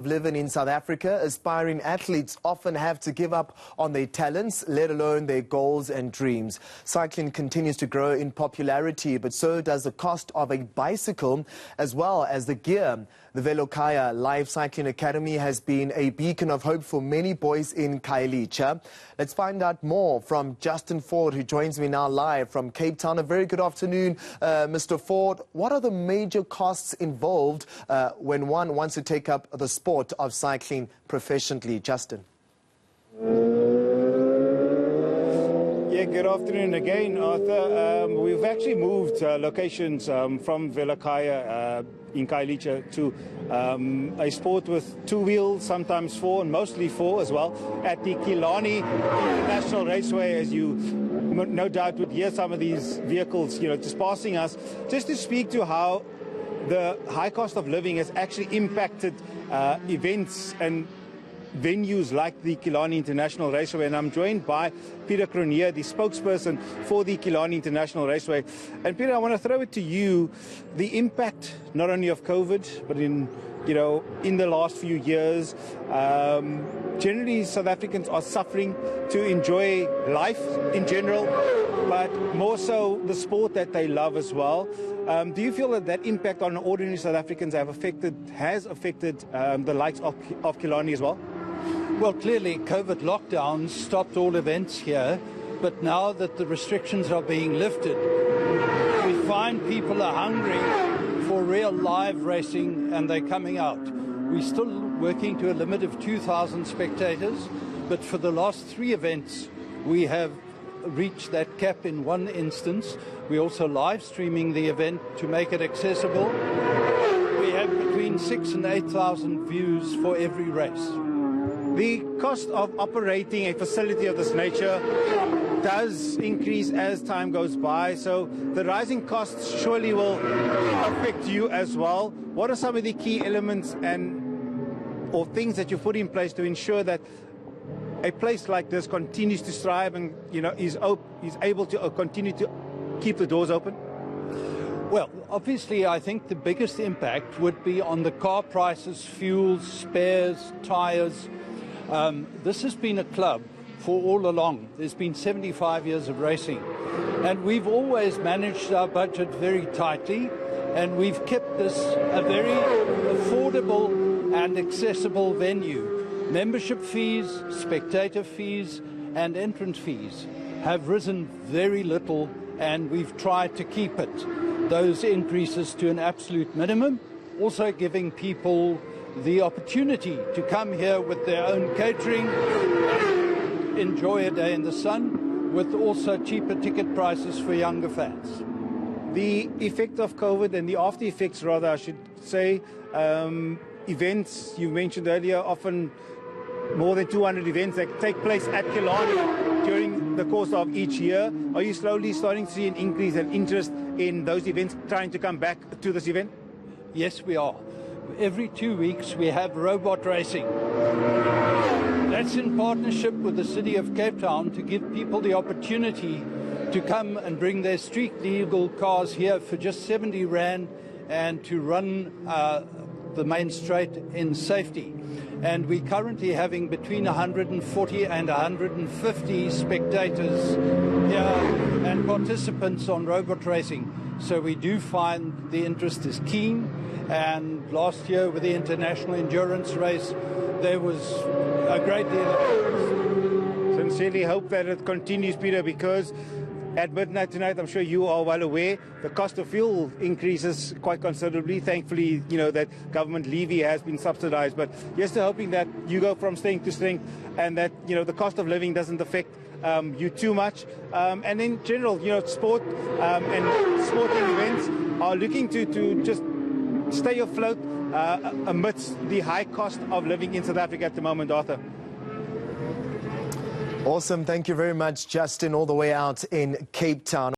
Living in South Africa, aspiring athletes often have to give up on their talents, let alone their goals and dreams. Cycling continues to grow in popularity, but so does the cost of a bicycle as well as the gear. The Velokhaya Life Cycling Academy has been a beacon of hope for many boys in Khayelitsha. Let's find out more from Justin Ford, who joins me now live from Cape Town. A very good afternoon, Mr. Ford. What are the major costs involved when one wants to take up the sport of cycling professionally? Justin. Yeah, good afternoon again, Arthur. We've actually moved locations from Velokhaya in Khayelitsha to a sport with two wheels, sometimes four, and mostly four as well, at the Killarney International Raceway. As you no doubt would hear some of these vehicles, just passing us, just to speak to how the high cost of living has actually impacted events and venues like the Killarney International Raceway. And I'm joined by Peter Cronier, the spokesperson for the Killarney International Raceway. And Peter, I want to throw it to you, the impact not only of COVID, but in the last few years. Generally, South Africans are suffering to enjoy life in general, but more so the sport that they love as well. Do you feel that impact on ordinary South Africans has affected the likes of Killarney as well? Well, clearly COVID lockdowns stopped all events here, but now that the restrictions are being lifted, we find people are hungry for real live racing and they're coming out. We're still working to a limit of 2,000 spectators, but for the last 3 events we have reached that cap in one instance. We're also live streaming the event to make it accessible. We have between 6,000 and 8,000 views for every race. The cost of operating a facility of this nature does increase as time goes by, so the rising costs surely will affect you as well. What are some of the key elements or things that you've put in place to ensure that a place like this continues to strive and is able to continue to keep the doors open? Well, obviously I think the biggest impact would be on the car prices, fuels, spares, tyres. This has been a club for all along. There's been 75 years of racing, and we've always managed our budget very tightly, and we've kept this a very affordable and accessible venue. Membership fees, spectator fees and entrance fees have risen very little, and we've tried to keep those increases to an absolute minimum, also giving people the opportunity to come here with their own catering, enjoy a day in the sun, with also cheaper ticket prices for younger fans. The effect of COVID and the after effects, rather, I should say, events you mentioned earlier, often more than 200 events that take place at Killarney during the course of each year. Are you slowly starting to see an increase in interest in those events trying to come back to this event? Yes, we are. Every 2 weeks we have robot racing. That's in partnership with the City of Cape Town to give people the opportunity to come and bring their street legal cars here for just 70 Rand and to run the main straight in safety. And we're currently having between 140 and 150 spectators here and participants on robot racing. So we do find the interest is keen. And last year with the International Endurance Race, there was a great deal of interest. Sincerely hope that it continues, Peter, because at midnight tonight, I'm sure you are well aware, the cost of fuel increases quite considerably. Thankfully, that government levy has been subsidized, but just hoping that you go from strength to strength and that, the cost of living doesn't affect you too much. And in general, sport and sporting events are looking to just stay afloat amidst the high cost of living in South Africa at the moment, Arthur. Awesome. Thank you very much, Justin, all the way out in Cape Town.